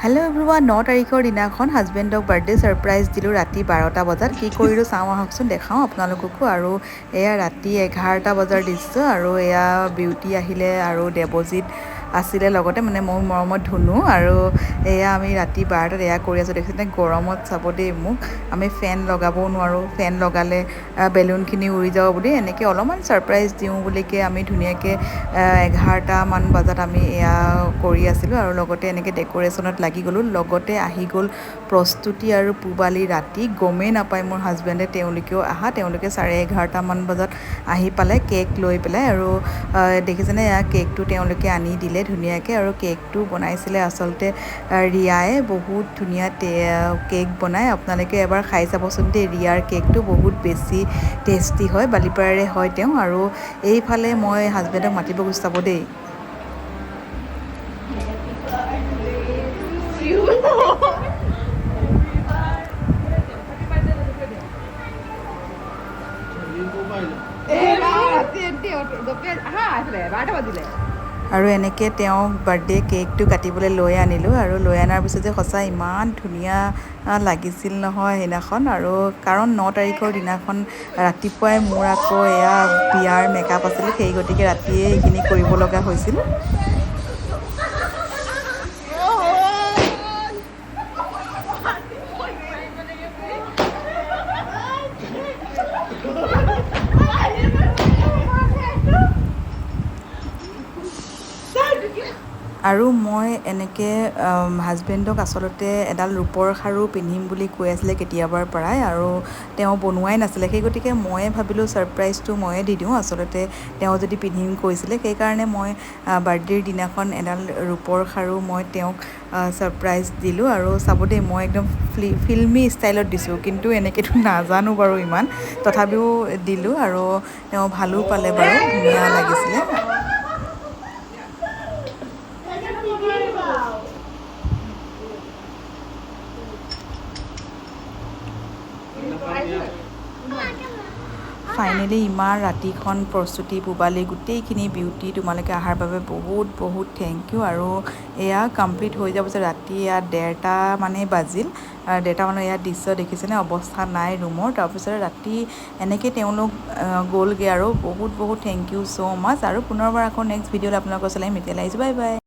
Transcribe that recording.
hello' everyone 9 তাৰিখৰ দিনাখন হাজবেণ্ডক birthday surprise দিলোঁ ৰাতি 12টা বজাত কি কৰিলোঁ চাওঁ আহকচোন দেখাওঁ আপোনালোককো আৰু এয়া ৰাতি 11টা বজাৰ দৃশ্য আৰু এয়া বিউটি আহিলে আৰু দেৱজিত আছিলে লগতে মানে মোৰ মৰমত ধুনু আৰু এয়া আমি ৰাতি 12টাত এয়া কৰি আছোঁ দেখিছেনে গৰমত চাব দেই মোক আমি ফেন লগাবও নোৱাৰোঁ ফেন লগালে বেলুনখিনি উৰি যাব বুলি এনেকৈ অলপমান ছাৰপ্ৰাইজ দিওঁ বুলিকৈ আমি ধুনীয়াকৈ 11টামান বজাত আমি এয়া কৰি আছিলোঁ আৰু লগতে এনেকৈ ডেক'ৰেশ্যনত লাগি গ'লোঁ লগতে আহি গ'ল প্ৰস্তুতি আৰু পূবালী ৰাতি গমেই নাপায় মোৰ হাজবেণ্ডে তেওঁলোকেও তেওঁলোকে 11:30মান বজাত আহি পালে কেক লৈ পেলাই আৰু দেখিছেনে এয়া কেকটো তেওঁলোকে আনি দিলে ধুনীয়াকৈ আৰু কেকটো বনাইছিলে আচলতে ৰিয়াই বহুত ধুনীয়া কেক বনায় আপোনালোকে এবাৰ খাই চাবচোন দেই ৰিয়াৰ কেকটো বহুত বেছি টেষ্টি হয় বালিপাৰাৰে হয় তেওঁ আৰু এইফালে মই হাজবেণ্ডক মাতিব গুচাব দেই আৰু এনেকৈ তেওঁক বাৰ্থডে কেকটো কাটিবলৈ লৈ আনিলোঁ আৰু লৈ অনাৰ পিছত যে সঁচা ইমান ধুনীয়া লাগিছিল নহয় সেইদিনাখন আৰু কাৰণ 9 তাৰিখৰ দিনাখন ৰাতিপুৱাই মোৰ আকৌ এয়া বিয়াৰ মেকআপ আছিলে সেই গতিকে ৰাতিয়ে এইখিনি কৰিব লগা হৈছিল আৰু মই এনেকৈ হাজবেণ্ডক আচলতে এডাল ৰূপৰ খাৰু পিন্ধিম বুলি কৈ আছিলে কেতিয়াবাৰ পৰাই আৰু তেওঁ বনোৱাই নাছিলে সেই গতিকে ময়ে ভাবিলোঁ ছাৰপ্ৰাইজটো ময়ে দি দিওঁ আচলতে তেওঁ যদি পিন্ধিম কৈছিলে সেইকাৰণে মই বাৰ্থডেৰ দিনাখন এডাল ৰূপৰ খাৰু মই তেওঁক ছাৰপ্ৰাইজ দিলোঁ আৰু চাব দেই মই একদম ফিল্মি ষ্টাইলত দিছোঁ কিন্তু এনেকৈতো নাজানো বাৰু ইমান তথাপিও দিলোঁ আৰু তেওঁ ভালো পালে বাৰু ধুনীয়া লাগিছিলে ফাইনেলি ইমান ৰাতিখন প্ৰস্তুতি পূবালী গোটেইখিনি বিউটি তোমালোকে অহাৰ বাবে বহুত বহুত থেংক ইউ আৰু এয়া কমপ্লিট হৈ যাব ৰাতি ইয়াত 1:30 মানেই বাজিল 1:30 মানত ইয়াত দৃশ্য দেখিছেনে অৱস্থা নাই ৰুমৰ তাৰপিছত ৰাতি এনেকৈ তেওঁলোক গ'লগৈ আৰু বহুত বহুত থেংক ইউ ছ' মাছ আৰু পুনৰবাৰ আকৌ নেক্সট ভিডিঅ'ত আপোনালোকৰ ওচৰলৈ আহিম এতিয়ালৈ আহিছোঁ বাই বাই